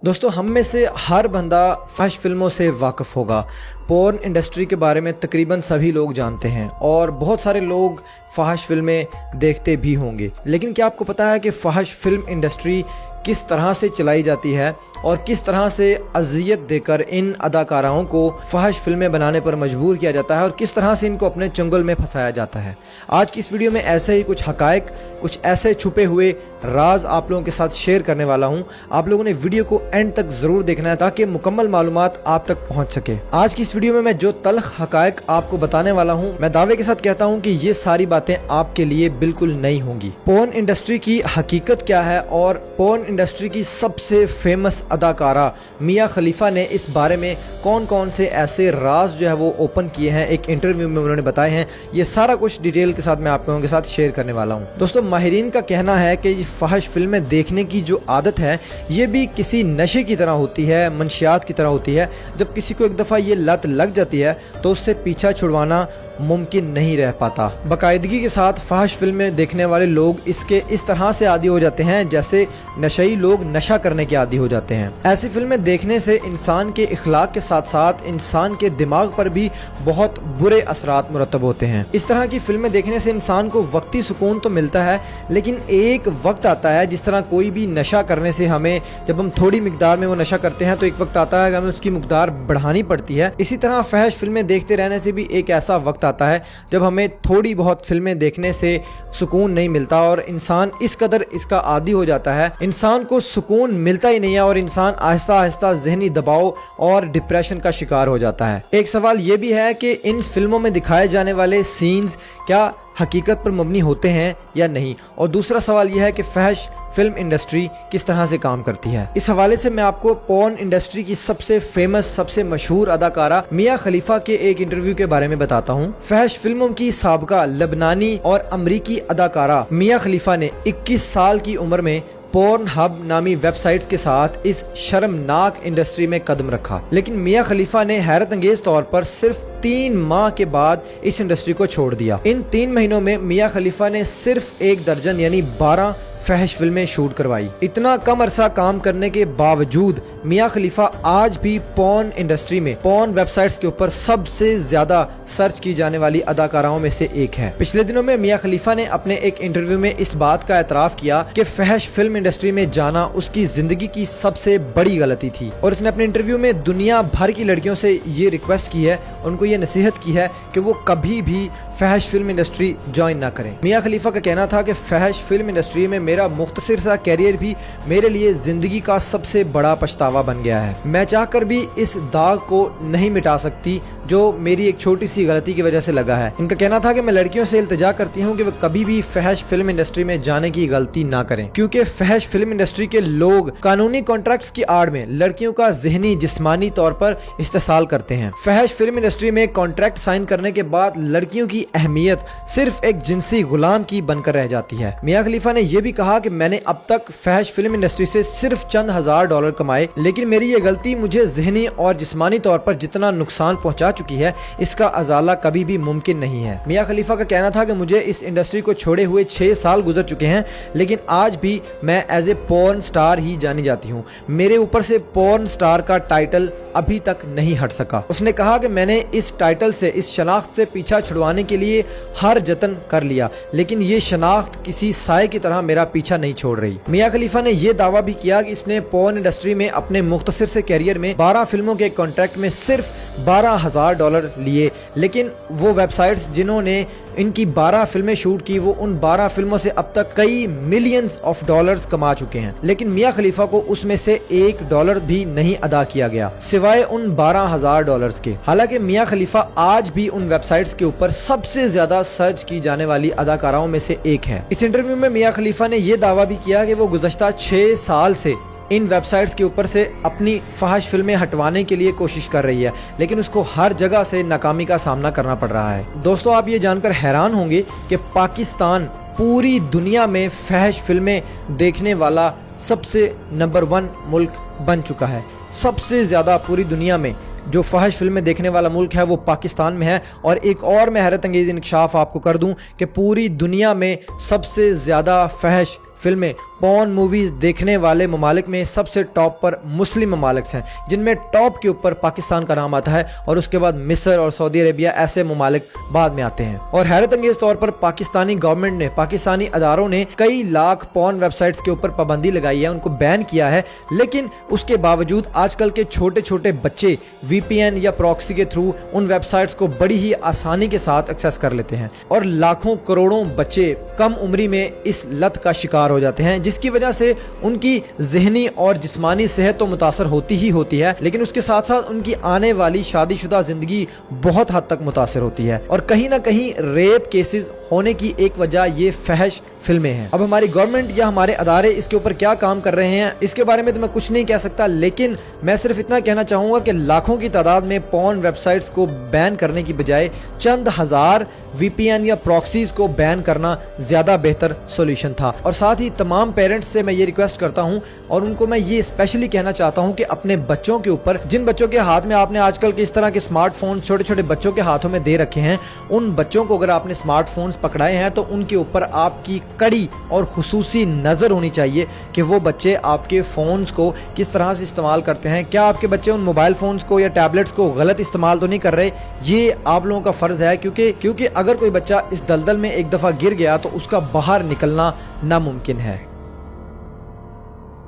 दोस्तों हम में से हर बंदा फहश फिल्मों से वाकिफ़ होगा। पोर्न इंडस्ट्री के बारे में तकरीबन सभी लोग जानते हैं और बहुत सारे लोग फहश फिल्में देखते भी होंगे। लेकिन क्या आपको पता है कि फहश फिल्म इंडस्ट्री किस तरह से चलाई जाती है और किस तरह से अजियत देकर इन अदाकाराओं को फहश फिल्में बनाने पर मजबूर किया जाता है और किस तरह से इनको अपने चंगुल में फंसाया जाता है। आज की इस वीडियो में ऐसे ही कुछ हकायक, कुछ ऐसे छुपे हुए राज आप लोगों के साथ शेयर करने वाला हूं। आप लोगों ने वीडियो को एंड तक जरूर देखना है ताकि मुकम्मल मालूमात आप तक पहुंच सके। आज की इस वीडियो में मैं जो तल्ख हकायक आपको बताने वाला हूं, मैं दावे के साथ कहता हूं कि ये सारी बातें आपके लिए बिल्कुल नई होंगी। पोर्न इंडस्ट्री की हकीकत क्या है और पोर्न इंडस्ट्री की सबसे फेमस अदाकारा मिया खलीफा ने इस बारे में कौन कौन से ऐसे राज जो है वो ओपन किए हैं, एक इंटरव्यू में उन्होंने बताए हैं। ये सारा कुछ डिटेल के साथ मैं आप लोगों के साथ शेयर करने वाला हूँ। दोस्तों माहिरीन का कहना है कि फहश फिल्में देखने की जो आदत है ये भी किसी नशे की तरह होती है, मंशियात की तरह होती है। जब किसी को एक दफ़ा ये लत लग जाती है तो उससे पीछा छुड़वाना मुमकिन नहीं रह पाता। बाकायदगी के साथ फहश फिल्में देखने वाले लोग इसके इस तरह से आदी हो जाते हैं जैसे नशई लोग नशा करने के आदी हो जाते हैं। ऐसी फिल्में देखने से इंसान के इखलाक के साथ साथ इंसान के दिमाग पर भी बहुत बुरे असरात मुरतब होते हैं। इस तरह की फिल्में देखने से इंसान को वक्ती सुकून तो मिलता है, लेकिन एक वक्त आता है, जिस तरह कोई भी नशा करने से हमें, जब हम थोड़ी मिकदार में वो नशा करते हैं तो एक वक्त आता है कि हमें उसकी मिकदार बढ़ानी पड़ती है। इसी तरह फहश फिल्में देखते रहने से भी एक ऐसा वक्त आता है जब हमें थोड़ी बहुत फिल्में देखने से सुकून नहीं मिलता और इंसान इस कदर इसका आदी हो जाता है, इंसान को सुकून मिलता ही नहीं है और इंसान आहिस्ता आहिस्ता ज़हनी दबाव और डिप्रेशन का शिकार हो जाता है। एक सवाल ये भी है कि इन फिल्मों में दिखाए जाने वाले सीन्स क्या हकीकत पर मबनी होते हैं या नहीं, और दूसरा सवाल यह है कि फहश फिल्म इंडस्ट्री किस तरह से काम करती है। इस हवाले से मैं आपको पोर्न इंडस्ट्री की सबसे फेमस, सबसे मशहूर अदाकारा मिया खलीफा के एक इंटरव्यू के बारे में बताता हूँ। फहश फिल्मों की साबका लबनानी और अमरीकी अदाकारा मिया खलीफा ने 21 साल की उम्र में पोर्न हब नामी वेबसाइट्स के साथ इस शर्मनाक इंडस्ट्री में कदम रखा। लेकिन मिया खलीफा ने हैरत अंगेज तौर पर सिर्फ 3 माह के बाद इस इंडस्ट्री को छोड़ दिया। इन 3 महीनों में मिया खलीफा ने सिर्फ 1 दर्जन यानी 12 फहश फिल्में शूट करवाई। इतना कम अरसा काम करने के बावजूद मिया खलीफा आज भी पोर्न इंडस्ट्री में, पोर्न वेबसाइट्स के ऊपर सबसे ज्यादा सर्च की जाने वाली अदाकाराओं में से एक है। पिछले दिनों में मिया खलीफा ने अपने एक इंटरव्यू में इस बात का एतराफ किया कि फहश फिल्म इंडस्ट्री में जाना उसकी जिंदगी की सबसे बड़ी गलती थी और उसने अपने इंटरव्यू में दुनिया भर की लड़कियों से ये रिक्वेस्ट की है, उनको ये नसीहत की है कि वो कभी भी फहश फिल्म इंडस्ट्री ज्वाइन ना करें। मिया खलीफा का कहना था कि फहश फिल्म इंडस्ट्री में मेरा मुख्तसर सा कैरियर भी मेरे लिए जिंदगी का सबसे बड़ा पछतावा बन गया है। मैं चाहकर भी इस दाग को नहीं मिटा सकती जो मेरी एक छोटी सी गलती की वजह से लगा है। इनका कहना था कि मैं लड़कियों से इल्तिजा करती हूँ कि वो कभी भी फहश फिल्म इंडस्ट्री में जाने की गलती ना करें, क्योंकि फहश फिल्म इंडस्ट्री के लोग कानूनी कॉन्ट्रैक्ट्स की आड़ में लड़कियों का ज़हनी जिस्मानी तौर पर इस्तेसाल करते हैं। फहश फिल्म इंडस्ट्री में कॉन्ट्रैक्ट साइन करने के बाद लड़कियों की अहमियत सिर्फ एक जिनसी गुलाम की बनकर रह जाती है। मिया खलीफा ने यह भी कहा कि मैंने अब तक फहश फिल्म इंडस्ट्री से सिर्फ चंद हजार डॉलर कमाए, लेकिन मेरी ये गलती मुझे ज़हनी और जिस्मानी तौर पर जितना नुकसान पहुंचा चुकी है इसका अजाला कभी भी मुमकिन नहीं है। मिया खलीफा का कहना था कि मुझे इस इंडस्ट्री को छोड़े हुए 6 साल गुजर चुके हैं, लेकिन आज भी मैं एज ए पोर्न स्टार ही जानी जाती हूँ। मेरे ऊपर से पोर्न स्टार का टाइटल अभी तक नहीं हट सका। उसने कहा कि मैंने इस टाइटल से, इस शनाख्त से पीछा छुड़वाने के लिए हर जतन कर लिया, लेकिन ये शनाख्त किसी साए की तरह मेरा पीछा नहीं छोड़ रही। मिया खलीफा ने यह दावा भी किया कि इसने पोर्न इंडस्ट्री में अपने मुख्तसर से कैरियर में 12 फिल्मों के कॉन्ट्रैक्ट में सिर्फ 12,000 डॉलर लिए, लेकिन वो वेबसाइट्स जिन्होंने इनकी 12 फिल्में शूट की वो उन 12 फिल्मों से अब तक कई मिलियंस ऑफ डॉलर्स कमा चुके हैं, लेकिन मिया खलीफा को उसमें से $1 भी नहीं अदा किया गया सिवाय उन 12,000 डॉलर्स के। हालांकि मिया खलीफा आज भी उन वेबसाइट्स के ऊपर सबसे ज्यादा सर्च की जाने वाली अदाकाराओं में से एक है। इस इंटरव्यू में मिया खलीफा ने यह दावा भी किया कि वो गुज़श्ता 6 साल से इन वेबसाइट्स के ऊपर से अपनी फहश फिल्में हटवाने के लिए कोशिश कर रही है, लेकिन उसको हर जगह से नाकामी का सामना करना पड़ रहा है। दोस्तों आप ये जानकर हैरान होंगे कि पाकिस्तान पूरी दुनिया में फहश फिल्में देखने वाला सबसे नंबर 1 मुल्क बन चुका है। सबसे ज़्यादा पूरी दुनिया में जो फहश फिल्में देखने वाला मुल्क है वो पाकिस्तान में है। और एक और मैं हैरत अंगेज़ इंकशाफ आपको कर दूं कि पूरी दुनिया में सबसे ज़्यादा फहश फिल्में पॉर्न मूवीज देखने वाले ममालिक में सबसे टॉप पर मुस्लिम ममालिक हैं, जिनमें टॉप के ऊपर पाकिस्तान का नाम आता है और उसके बाद मिस्र और सऊदी अरेबिया ऐसे ममालिक बाद में आते हैं। और हैरत अंगेज तौर पर पाकिस्तानी गवर्नमेंट ने, पाकिस्तानी अदारों ने कई लाख पॉर्न वेबसाइट्स के ऊपर पाबंदी लगाई है, उनको बैन किया है, लेकिन उसके बावजूद आजकल के छोटे छोटे बच्चे वीपीएन या प्रॉक्सी के थ्रू उन वेबसाइट्स को बड़ी ही आसानी के साथ एक्सेस कर लेते हैं और लाखों करोड़ों बच्चे कम उम्री में इस लत का शिकार हो जाते हैं, जिसकी वजह से उनकी ज़हनी और जिस्मानी सेहत तो मुतासर होती ही होती है, लेकिन उसके साथ साथ उनकी आने वाली शादीशुदा जिंदगी बहुत हद तक मुतासर होती है। और कहीं ना कहीं रेप केसेस होने की एक वजह ये फहश फिल्में हैं। अब हमारी गवर्नमेंट या हमारे अदारे इसके ऊपर क्या काम कर रहे हैं इसके बारे में तो मैं कुछ नहीं कह सकता, लेकिन मैं सिर्फ इतना कहना चाहूँगा कि लाखों की तादाद में पॉर्न वेबसाइट्स को बैन करने की बजाय चंद हज़ार वीपीएन या प्रॉक्सीज को बैन करना ज़्यादा बेहतर सोल्यूशन था। और साथ ही तमाम पेरेंट्स से मैं ये रिक्वेस्ट करता हूँ और उनको मैं ये स्पेशली कहना चाहता हूँ कि अपने बच्चों के ऊपर, जिन बच्चों के हाथ में आपने आजकल के इस तरह के स्मार्टफोन छोटे छोटे बच्चों के हाथों में दे रखे हैं, उन बच्चों को अगर आपने स्मार्टफोन्स पकड़ाए हैं तो उनके ऊपर आपकी कड़ी और खुसूसी नज़र होनी चाहिए कि वो बच्चे आपके फ़ोन्स को किस तरह से इस्तेमाल करते हैं। क्या आपके बच्चे उन मोबाइल फ़ोन्स को या टैबलेट्स को गलत इस्तेमाल तो नहीं कर रहे? ये आप लोगों का फ़र्ज़ है, क्योंकि अगर कोई बच्चा इस दलदल में एक दफ़ा गिर गया तो उसका बाहर निकलना नामुमकिन है।